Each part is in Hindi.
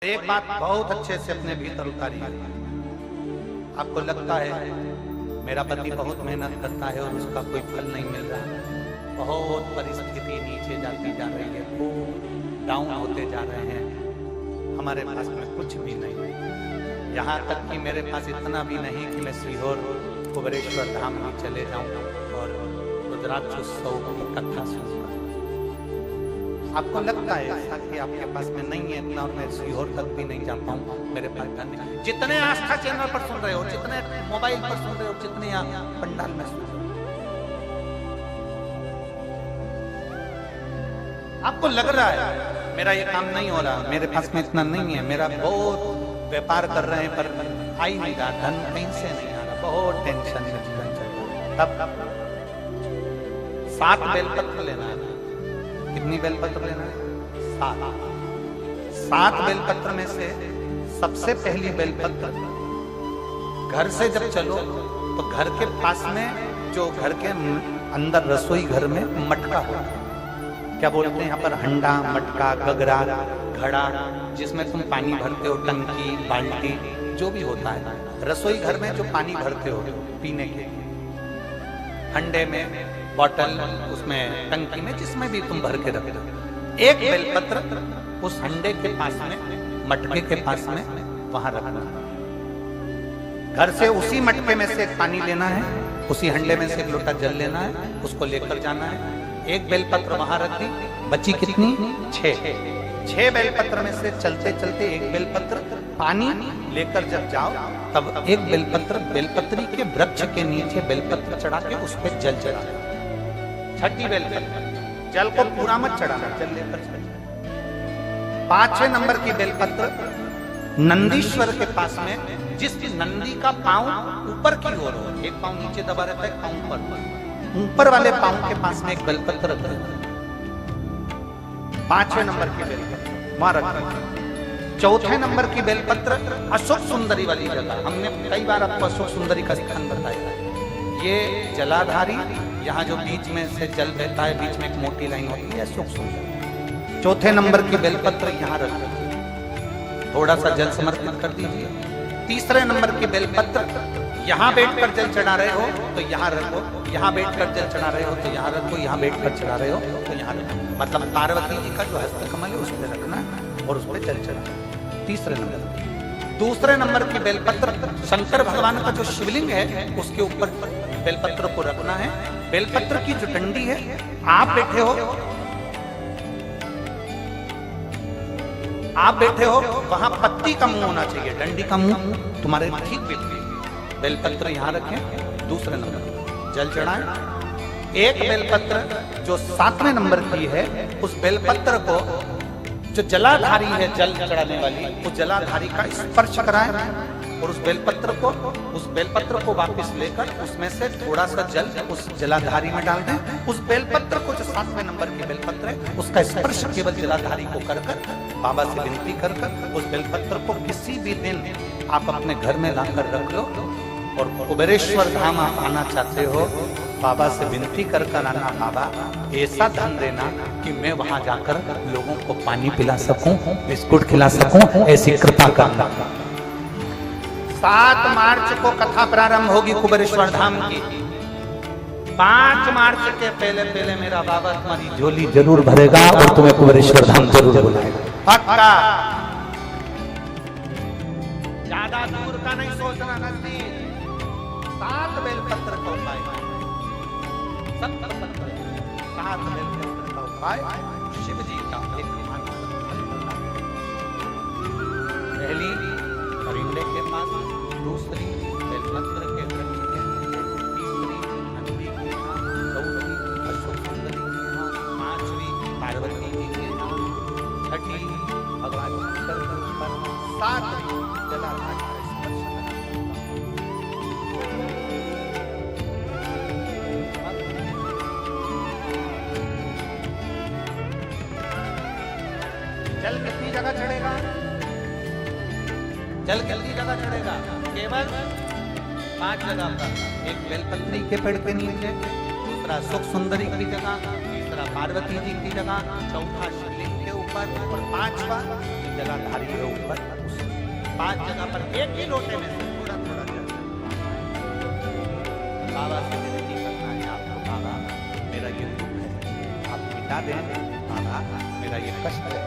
एक बात बहुत अच्छे से अपने भीतर उतारी। आपको लगता है मेरा पति बहुत मेहनत करता है और उसका कोई फल नहीं मिल रहा, बहुत परिस्थिति नीचे जाती जा रही है, खूब डाउन होते जा रहे हैं, हमारे पास में कुछ भी नहीं, यहाँ तक कि मेरे पास इतना भी नहीं कि मैं सीहोर कुबेरेश्वर धाम भी चले जाऊं और रुद्राक्ष उत्सव की कथा सुनूं। आपको लगता है ऐसा कि आपके पास में नहीं है इतना और मैं सीहोर तक भी नहीं जा पाऊं, मेरे पास धन नहीं। जितने आस्था चैनल पर सुन रहे हो, जितने मोबाइल पर सुन रहे हो, जितने पंडाल में सुन रहे हो, आपको लग रहा है मेरा ये काम नहीं हो रहा, मेरे पास में इतना नहीं है, मेरा बहुत व्यापार कर रहे हैं पर आ ही नहीं रहा, धन कहीं से नहीं आ रहा, बहुत टेंशन में जीवन चल रहा है। तब 7 बेलपत्र लेना है। कितनी बेलपत्र लेना है? 7 बेलपत्र में से सबसे पहली बेलपत्र, घर से जब चलो तो घर के पास में जो घर के अंदर रसोई घर में मटका होता है, क्या बोलते हैं यहाँ पर, हंडा, मटका, गगरा, घड़ा, जिसमें तुम पानी भरते हो, टंकी, बाल्टी, जो भी होता है रसोई घर में जो पानी भरते हो पीने के, हंडे में, बॉटल, उसमें टंकी में, जिसमें भी तुम भर के रख दो, एक बेलपत्र उस हंडे के पास में, मटके के पास में वहां रखना। घर से उसी मटके में से एक पानी लेना है, उसी हंडे में से एक लोटा जल लेना है, उसको लेकर जाना है। एक बेलपत्र वहां रख दी, बची कितनी? 6 बेलपत्र में से चलते चलते एक बेलपत्र पानी लेकर जब जाओ तब एक बेलपत्र बेलपत्री के वृक्ष के नीचे बेलपत्र चढ़ा के उस पर जल चढ़ा। 6ठी बेलपत्र, जल को पूरा मत चढ़ाना, जल लेकर चढ़ा। 5वें नंबर की बेलपत्र नंदीश्वर के पास में, जिस नंदी का पांव ऊपर की ओर हो, एक पांव नीचे दबा रहता है, पांव ऊपर वाले पांव के पास में एक बेलपत्र रखा है। 5वें नंबर की बेलपत्र वहां रखना। 4थे नंबर की बेलपत्र अशोक सुंदरी वाली जगह, हमने कई बार आपको अशोक सुंदरी का स्थान बताया है। ये जलाधारी, यहाँ जो बीच में से जल बहता है, बीच में एक मोटी लाइन होती है, अशोक सुंदरी। 4थे नंबर की बेलपत्र यहाँ रख दीजिए, थोड़ा सा जल समर्पित कर दीजिए। 3रे नंबर की बेलपत्र, यहाँ बैठकर जल चढ़ा रहे हो तो यहाँ रखो, यहाँ बैठकर जल चढ़ा रहे हो तो यहाँ रखो, यहाँ बैठकर चढ़ा रहे हो तो यहाँ रखो, मतलब पार्वती जी का जो हस्तकमल है उस पर रखना और उस पर जल चढ़ाना। 3रे नंबर। 2रे नंबर की बेलपत्र शंकर भगवान का जो शिवलिंग है उसके ऊपर बेलपत्र को रखना है। बेलपत्र की जो डंडी है, आप बैठे हो वहां पत्ती का मुंह होना चाहिए, डंडी का मुंह तुम्हारे ठीक बैठे। बेलपत्र यहाँ रखें। 2रे नंबर जल चढ़ाएं। एक बेलपत्र जो 7वें नंबर की है, उस बेलपत्र को जो जलाधारी है, जल चढ़ाने वाली, उस जलाधारी का स्पर्श कराएं और उस बेलपत्र को वापस लेकर उसमें से थोड़ा सा जल उस जलाधारी में डाल दें। उस बेलपत्र को जो 7वें नंबर की बेलपत्र है, उसका स्पर्श केवल जलाधारी को कर बाबा से विनती कर उस बेलपत्र को किसी भी दिन आप अपने घर में लाकर रख लो और कुबेरेश्वर धाम आप आना चाहते हो, बाबा से विनती कर आना, बाबा ऐसा धन देना कि मैं वहां जाकर लोगों को पानी पिला सकूं, बिस्कुट खिला सकूं, ऐसी कृपा करना। 7 मार्च को कथा प्रारंभ होगी कुबेरेश्वर धाम की। 5 मार्च के पहले मेरा बाबा तुम्हारी झोली जरूर भरेगा और तुम्हें कुबेरेश्वर धाम जरूर बुलाएगा, पक्का। ज्यादा दूर का नहीं सोचना, नजदीक। 7 बेलपत्र का उपाय, 7 बेलपत्र का उपाय शिव जी का एक पहली हरिंडे के पास, 2री बेलपत्र के वृक्ष के नीचे, 3री नंदी के यहाँ, 4ठी अशोक सुंदरी के यहाँ, 5वीं पार्वती जी के यहाँ, 6ठी भगवान शंकर के ऊपर, 7वीं जलाधारी का स्पर्श। जल कितनी जगह चढ़ेगा? जल कितनी जगह चढ़ेगा? केवल 5 जगह पर। एक बेलपत्री के पेड़ के नीचे, 2रा अशोक सुंदरी की जगह, 3रा पार्वती जी की जगह, 4था शिवलिंग के ऊपर और 5वां जलाधारी है ऊपर, उस 5 जगह पर एक ही लोटे में से थोड़ा थोड़ा जल। बाबा से विनती करना है आपको, बाबा मेरा ये दुख है आप मिटा दें, बाबा मेरा ये कष्ट है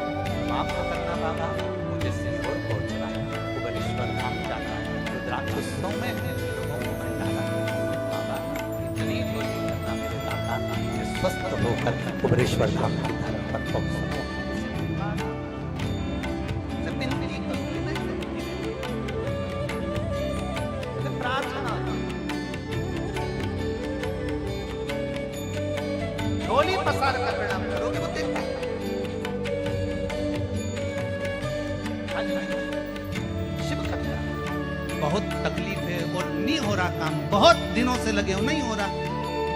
माफ करना, बाबा मुझे सिंदूर पहुंचना है, भुवनेश्वर धाम जाना है, रुद्राक्षोत्सव में लोगों को भंडारा है, बाबा इतनी गोली करना मेरे दाता, मैं स्वस्थ होकर भुवनेश्वर धाम की धर्म पर पहुंचूं। प्रार्थना झोली पसार कर प्रणाम करोगे वो देखता है। शिव कथा बहुत तकलीफ है और नहीं हो रहा काम, बहुत दिनों से लगे हो नहीं हो रहा,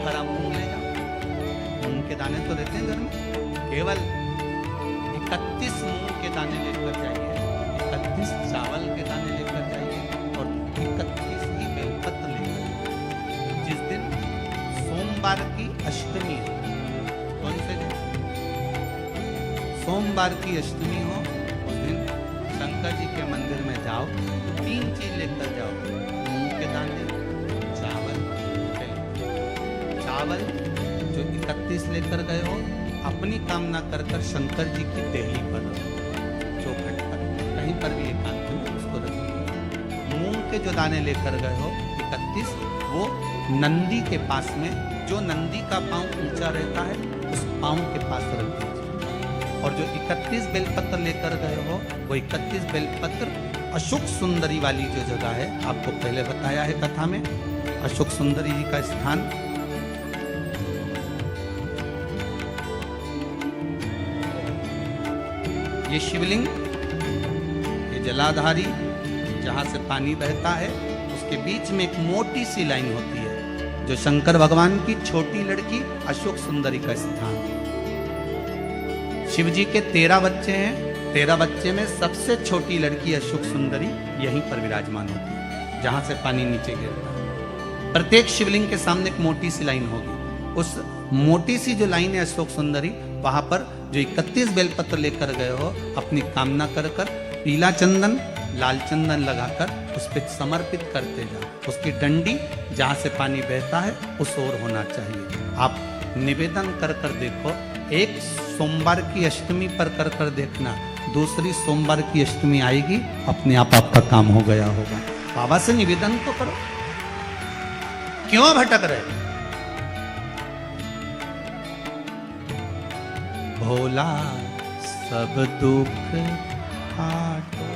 हरा मूंग ले जाओ, मूंग के दाने तो देते हैं घर में, केवल 31 मूंग के दाने लेकर जाइए, 31 चावल के दाने लेकर जाइए और 31 ही बेलपत्र लेकर। जिस दिन सोमवार की अष्टमी हो, कौन से दिन सोमवार की अष्टमी हो, उस दिन शंकर जी के मंदिर में जाओ, 3 चीज लेकर जाओ, मूंग के दाने, चावल, चावल जो 31 लेकर गए हो अपनी कामना कर कर शंकर जी की देहली पर चौखट पर कहीं पर भी एकांत में उसको रखिए। मूंग के जो दाने लेकर गए हो 31 वो नंदी के पास में, जो नंदी का पांव ऊंचा रहता है उस पांव के पास रख दीजिए। और जो 31 बेलपत्र लेकर गए हो वो 31 बेलपत्र अशोक सुंदरी वाली जो जगह है, आपको पहले बताया है कथा में, अशोक सुंदरी जी का स्थान ये शिवलिंग, ये जलाधारी जहां से पानी बहता है उसके बीच में एक मोटी सी लाइन होती है जो शंकर भगवान की छोटी लड़की अशोक सुंदरी का स्थान। शिव जी के 13 बच्चे हैं, 13 बच्चे में सबसे छोटी लड़की अशोक सुंदरी यहीं पर विराजमान होती है जहां से पानी नीचे गिरता है। प्रत्येक शिवलिंग के सामने एक मोटी सी लाइन होगी, उस मोटी सी जो लाइन है अशोक सुंदरी, वहां पर जो 31 बेलपत्र लेकर गए हो अपनी कामना कर कर पीला चंदन लाल चंदन लगाकर उस पर समर्पित करते जाओ। उसकी डंडी जहां से पानी बहता है उस ओर होना चाहिए। आप निवेदन कर कर देखो, एक सोमवार की अष्टमी पर कर कर देखना, दूसरी सोमवार की अष्टमी आएगी अपने आप आपका काम हो गया होगा। बाबा से निवेदन तो करो, क्यों भटक रहे? भोला सब दुख काटो।